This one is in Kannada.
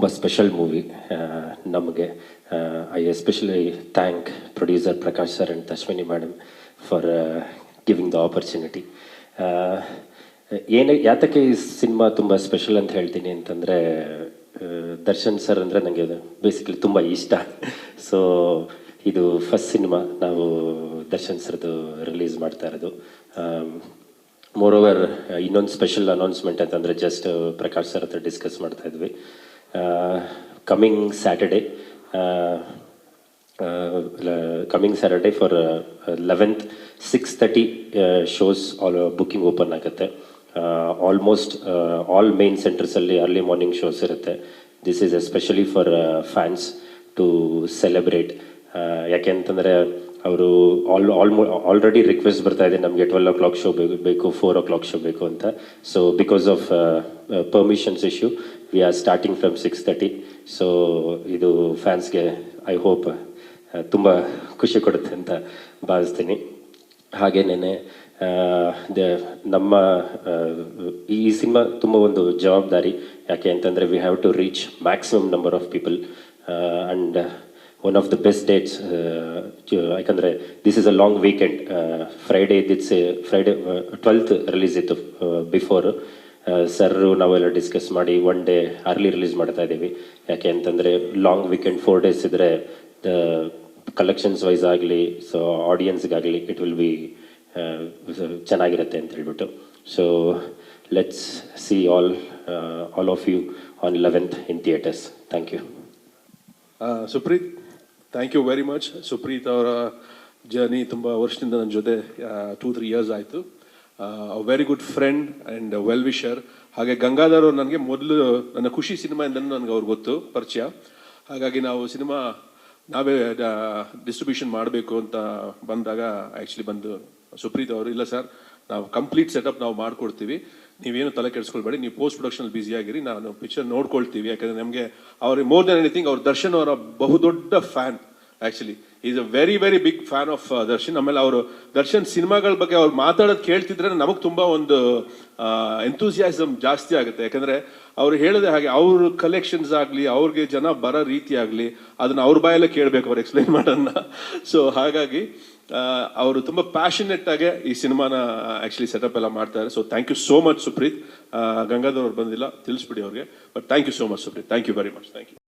ತುಂಬ ಸ್ಪೆಷಲ್ ಮೂವಿ ನಮಗೆ. I especially thank producer Prakash sir and Ashwini madam for giving the opportunity. ಯಾತಕ್ಕೆ ಈ ಸಿನಿಮಾ ತುಂಬ ಸ್ಪೆಷಲ್ ಅಂತ ಹೇಳ್ತೀನಿ ಅಂತಂದರೆ, ದರ್ಶನ್ ಸರ್ ಅಂದರೆ ನನಗೆ ಬೇಸಿಕಲಿ ತುಂಬ ಇಷ್ಟ. ಸೊ ಇದು ಫಸ್ಟ್ ಸಿನಿಮಾ ನಾವು ದರ್ಶನ್ ಸರ್ದು ರಿಲೀಸ್ ಮಾಡ್ತಾ ಇರೋದು. ಮೋರೋವರ್ ಇನ್ನೊಂದು ಸ್ಪೆಷಲ್ ಅನೌನ್ಸ್ಮೆಂಟ್ ಅಂತಂದರೆ, ಜಸ್ಟ್ ಪ್ರಕಾಶ್ ಸರ್ ಹತ್ರ ಡಿಸ್ಕಸ್ ಮಾಡ್ತಾ ಇದ್ವಿ. Coming Saturday for 11th 6:30 shows booking open ಆಗುತ್ತೆ. ಆಲ್ಮೋಸ್ಟ್ ಆಲ್ ಮೇನ್ ಸೆಂಟರ್ಸಲ್ಲಿ ಅರ್ಲಿ ಮಾರ್ನಿಂಗ್ ಶೋಸ್ ಇರುತ್ತೆ. This is especially for fans to celebrate. ಯಾಕೆ ಅಂತಂದರೆ ಅವರು ಆಲ್ರೆಡಿ ರಿಕ್ವೆಸ್ಟ್ ಬರ್ತಾ ಇದೆ, ನಮಗೆ 12 o'clock ಶೋ ಬೇಕು, 4 o'clock ಶೋ ಬೇಕು ಅಂತ. So because of permissions issue we are starting from 6:30. So ಇದು ಫ್ಯಾನ್ಸ್ಗೆ ಐ ಹೋಪ್ ತುಂಬ ಖುಷಿ ಕೊಡುತ್ತೆ ಅಂತ ಭಾವಿಸ್ತೀನಿ. ಹಾಗೇನೇ ನಮ್ಮ ಈ ಸಿನಿಮಾ ತುಂಬ ಒಂದು ಜವಾಬ್ದಾರಿ. ಯಾಕೆ ಅಂತಂದರೆ we have to reach maximum number of people and one of the best dates. ಯಾಕಂದರೆ this is a long weekend. Friday 12th release ಇತ್ತು. ಬಿಫೋರ್ ಸರ್ರು ನಾವೆಲ್ಲ ಡಿಸ್ಕಸ್ ಮಾಡಿ 1 day ಅರ್ಲಿ ರಿಲೀಸ್ ಮಾಡ್ತಾ ಇದ್ದೀವಿ. ಯಾಕೆ ಅಂತಂದರೆ ಲಾಂಗ್ ವೀಕೆಂಡ್ 4 days ಇದ್ದರೆ ದ ಕಲೆಕ್ಷನ್ಸ್ ವೈಸ್ ಆಗಲಿ, ಸೊ ಆಡಿಯನ್ಸ್ಗಾಗಲಿ ಇಟ್ ವಿಲ್ ಬಿ ಚೆನ್ನಾಗಿರುತ್ತೆ ಅಂತ ಹೇಳ್ಬಿಟ್ಟು. So let's see all of you on 11th in theatres. Thank you. Supreeth, thank you very much. Supreet ಅವರ ಜರ್ನಿ ತುಂಬ ವರ್ಷದಿಂದ ನನ್ನ ಜೊತೆ 2-3 years ಆಯಿತು. Very good friend and well wisher. ಹಾಗೆ ಗಂಗಾಧರ್ ಅವರು ನನಗೆ ಮೊದಲು ನನ್ನ ಖುಷಿ ಸಿನಿಮಾಯಿಂದ ನನಗೆ ಅವ್ರಿಗೆ ಗೊತ್ತು, ಪರಿಚಯ. ಹಾಗಾಗಿ ನಾವು ಸಿನಿಮಾ ನಾವೇ ಡಿಸ್ಟ್ರಿಬ್ಯೂಷನ್ ಮಾಡಬೇಕು ಅಂತ ಬಂದಾಗ ಆ್ಯಕ್ಚುಲಿ ಬಂದು ಸುಪ್ರೀತ್ ಅವರು, ಇಲ್ಲ ಸರ್ ನಾವು ಕಂಪ್ಲೀಟ್ ಸೆಟಪ್ ನಾವು ಮಾಡಿಕೊಡ್ತೀವಿ, ನೀವೇನು ತಲೆ ಕೆಡಿಸ್ಕೊಳ್ಬೇಡಿ, ನೀವು ಪೋಸ್ಟ್ ಪ್ರೊಡಕ್ಷನಲ್ಲಿ ಬ್ಯುಸಿ ಆಗಿರಿ, ನಾನು ಪಿಕ್ಚರ್ ನೋಡ್ಕೊಳ್ತೀವಿ. ಯಾಕಂದರೆ ನಮಗೆ ಅವ್ರಿಗೆ ಮೋರ್ ದೆನ್ ಎನಿಥಿಂಗ್ ಅವ್ರ ದರ್ಶನ್ ಅವರ ಬಹುದೊಡ್ಡ fan. Actually is a very very big fan of Darshan. ಆಮೇಲೆ ಅವರು ದರ್ಶನ್ ಸಿನಿಮಾಗಳ ಬಗ್ಗೆ ಅವ್ರು ಮಾತಾಡೋದು ಕೇಳ್ತಿದ್ರೆ ನಮಗೆ ತುಂಬ ಒಂದು ಎಂಥೂಸಿಯಾಸಮ್ ಜಾಸ್ತಿ ಆಗುತ್ತೆ. ಯಾಕಂದರೆ ಅವ್ರು ಹೇಳಿದೆ ಹಾಗೆ ಅವ್ರ ಕಲೆಕ್ಷನ್ಸ್ ಆಗಲಿ, ಅವ್ರಿಗೆ ಜನ ಬರೋ ರೀತಿ ಆಗಲಿ, ಅದನ್ನು ಅವ್ರ ಬಾಯಲ್ಲೇ ಕೇಳಬೇಕು ಅವ್ರು ಎಕ್ಸ್ಪ್ಲೈನ್ ಮಾಡೋಣ. ಸೊ ಹಾಗಾಗಿ ಅವರು ತುಂಬ ಪ್ಯಾಷನೆಟ್ ಆಗಿ ಈ ಸಿನಿಮಾನ ಆ್ಯಕ್ಚುಲಿ ಸೆಟಪ್ ಎಲ್ಲ ಮಾಡ್ತಾರೆ. So thank you so much Supreet. Gangadhar ಅವ್ರು ಬಂದಿಲ್ಲ, ತಿಳಿಸ್ಬಿಡಿ ಅವ್ರಿಗೆ. But thank you so much Supreet. Thank you very much. Thank you.